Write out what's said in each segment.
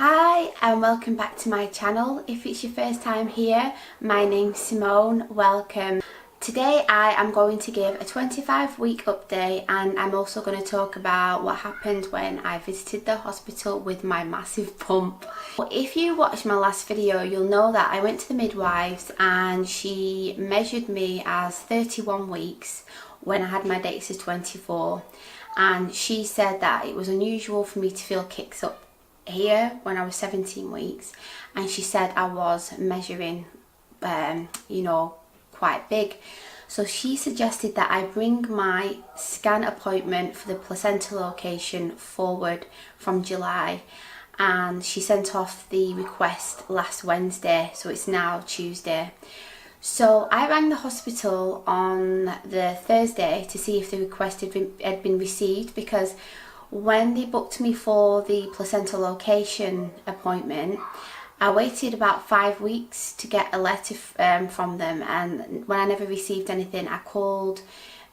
Hi and welcome back to my channel. If it's your first time here, my name's Simone, welcome. Today I am going to give a 25-week update, and I'm also going to talk about what happened when I visited the hospital with my massive pump. If you watched my last video, you'll know that I went to the midwives and she measured me as 31 weeks when I had my dates as 24, and she said that it was unusual for me to feel kicks up here when I was 17 weeks, and she said I was measuring quite big. So she suggested that I bring my scan appointment for the placenta location forward from July, and she sent off the request last Wednesday, so it's now Tuesday. So I rang the hospital on the Thursday to see if the request had been received, because when they booked me for the placenta location appointment, I waited about 5 weeks to get a letter from them, and when I never received anything, I called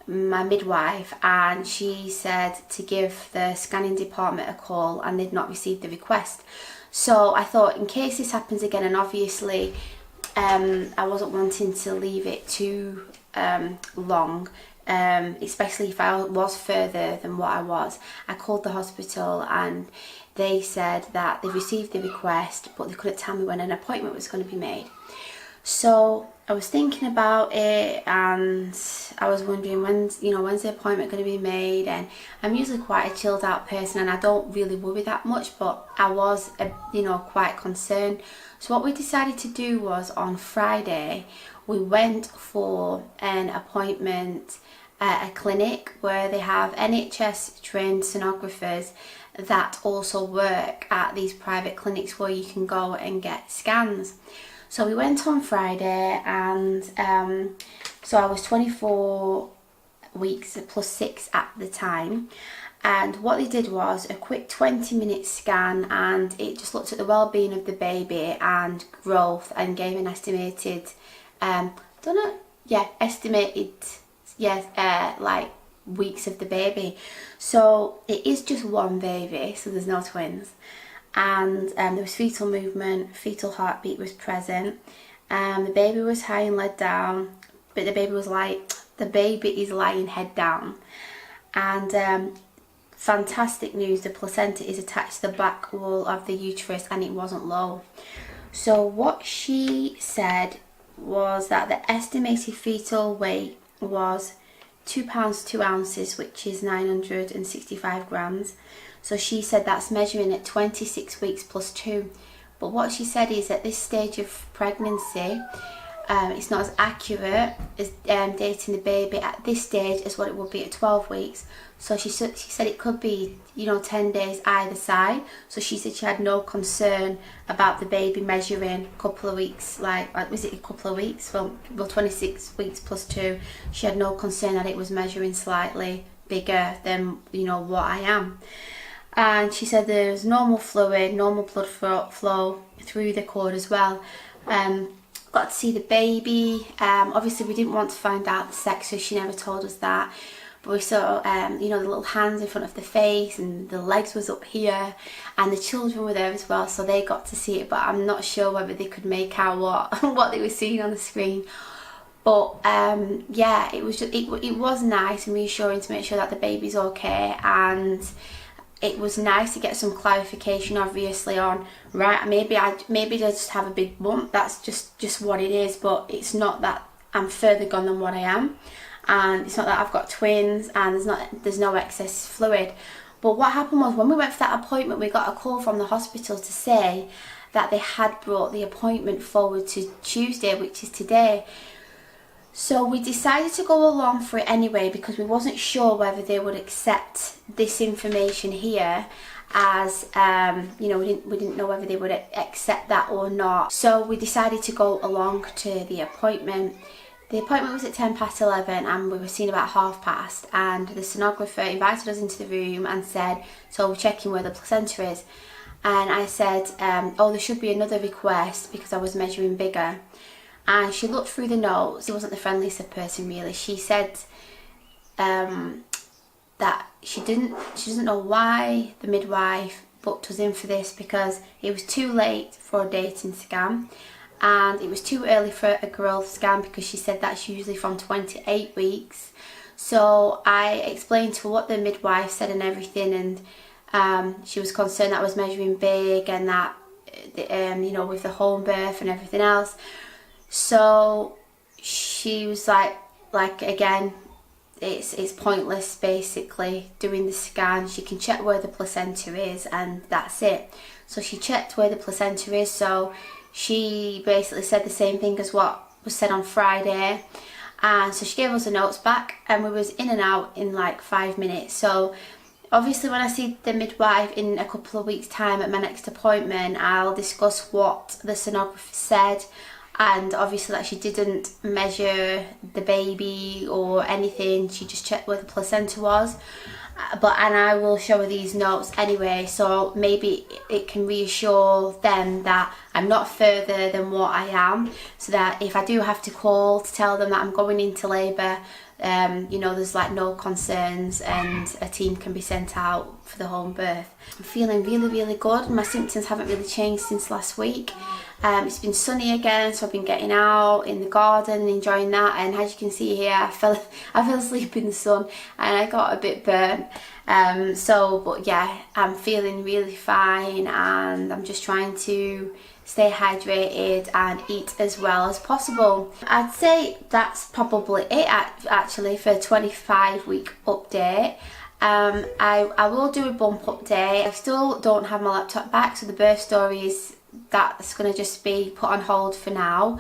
my midwife and she said to give the scanning department a call, and they'd not received the request. So I thought, in case this happens again, and obviously I wasn't wanting to leave it too long, especially if I was further than what I was, I called the hospital and they said that they received the request but they couldn't tell me when an appointment was going to be made. So I was thinking about it and I was wondering when's the appointment going to be made, and I'm usually quite a chilled out person and I don't really worry that much, but I was quite concerned. So what we decided to do was, on Friday we went for an appointment at a clinic where they have NHS trained sonographers that also work at these private clinics where you can go and get scans. So we went on Friday, and so I was 24 weeks plus 6 at the time, and what they did was a quick 20-minute scan, and it just looked at the well-being of the baby and growth and gave an estimated like weeks of the baby. So it is just one baby, so there's no twins, and there was fetal movement, fetal heartbeat was present, the baby was high and led down, but the baby is lying head down, and fantastic news, the placenta is attached to the back wall of the uterus and it wasn't low. So what she said was that the estimated fetal weight was 2 pounds 2 ounces, which is 965 grams. So she said that's measuring at 26 weeks plus 2. But what she said is, at this stage of pregnancy, it's not as accurate as dating the baby at this stage as what it would be at 12 weeks. So she said it could be 10 days either side. So she said she had no concern about the baby measuring a couple of weeks, was it a couple of weeks? Well, 26 weeks plus 2. She had no concern that it was measuring slightly bigger than what I am. And she said there's normal fluid, normal blood flow through the cord as well. Got to see the baby. Obviously we didn't want to find out the sex, so she never told us that. But we saw, the little hands in front of the face, and the legs was up here, and the children were there as well, so they got to see it. But I'm not sure whether they could make out what they were seeing on the screen. But yeah, it was nice and reassuring to make sure that the baby's okay, and it was nice to get some clarification, obviously, on maybe I just have a big bump. That's just what it is, but it's not that I'm further gone than what I am, and it's not that I've got twins and there's no excess fluid. But what happened was, when we went for that appointment, we got a call from the hospital to say that they had brought the appointment forward to Tuesday, which is today. So we decided to go along for it anyway, because we wasn't sure whether they would accept this information here, as we didn't know whether they would accept that or not. So we decided to go along to the appointment. The appointment was at 11:10 and we were seen about past, and the sonographer invited us into the room and said, so we're checking where the placenta is. And I said, oh, there should be another request, because I was measuring bigger. And she looked through the notes. She wasn't the friendliest of person, really. She said that she doesn't know why the midwife booked us in for this because it was too late for a dating scan and it was too early for a growth scan because she said that's usually from 28 weeks. So I explained to her what the midwife said and everything, and she was concerned that I was measuring big and that, you know, with the home birth and everything else. So she was like again, it's pointless basically doing the scan. She can check where the placenta is and that's it. So she checked where the placenta is, so she basically said the same thing as what was said on Friday. And so she gave us the notes back and we was in and out in like 5 minutes. So obviously when I see the midwife in a couple of weeks time at my next appointment, I'll discuss what the sonographer said, and obviously that she didn't measure the baby or anything, she just checked where the placenta was. And I will show her these notes anyway, so maybe it can reassure them that I'm not further than what I am, so that if I do have to call to tell them that I'm going into labour, you know, there's like no concerns and a team can be sent out for the home birth. I'm feeling really good. My symptoms haven't really changed since last week. It's been sunny again, so I've been getting out in the garden and enjoying that, and as you can see here, I fell asleep in the sun and I got a bit burnt. But yeah, I'm feeling really fine and I'm just trying to stay hydrated and eat as well as possible. I'd say that's probably it actually for a 25-week update. I will do a bump update. I still don't have my laptop back, so the birth story that's going to just be put on hold for now.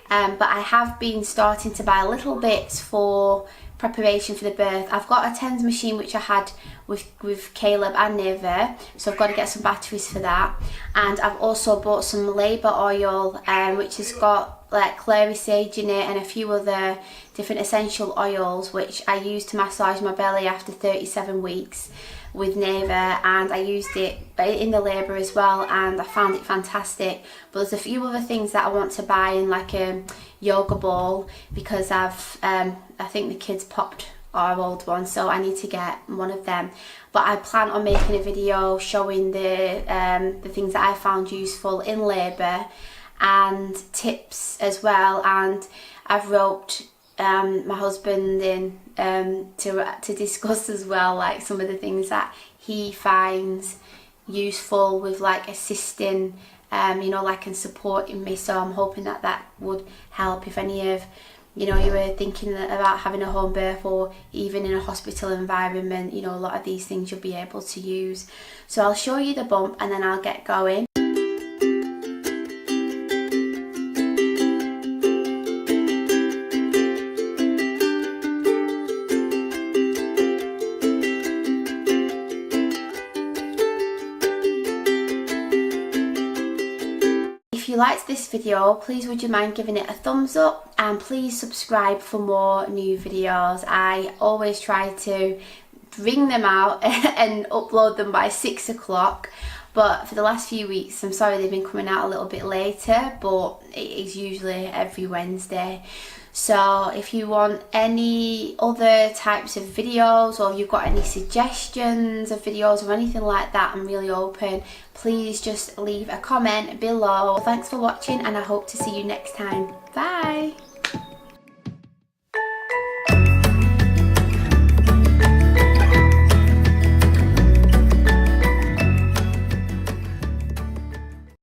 But I have been starting to buy little bits for preparation for the birth. I've got a TENS machine which I had with Caleb and Neva, so I've got to get some batteries for that. And I've also bought some labour oil, which has got like clary sage in it and a few other different essential oils, which I use to massage my belly after 37 weeks with Neva, and I used it in the labour as well and I found it fantastic. But there's a few other things that I want to buy in like a yoga ball, because I think the kids popped our old one, so I need to get one of them. But I plan on making a video showing the things that I found useful in labour and tips as well, and I've roped my husband in to discuss as well, like some of the things that he finds useful with like assisting, you know, like and supporting me. So I'm hoping that that would help if any of you know you were thinking about having a home birth or even in a hospital environment. You know, a lot of these things you'll be able to use. So I'll show you the bump and then I'll get going. If you liked this video, please would you mind giving it a thumbs up, and please subscribe for more new videos. I always try to bring them out and upload them by 6 o'clock, but for the last few weeks I'm sorry they've been coming out a little bit later, but it is usually every Wednesday. So if you want any other types of videos, or you've got any suggestions of videos or anything like that, I'm really open. Please just leave a comment below. Thanks for watching and I hope to see you next time. Bye!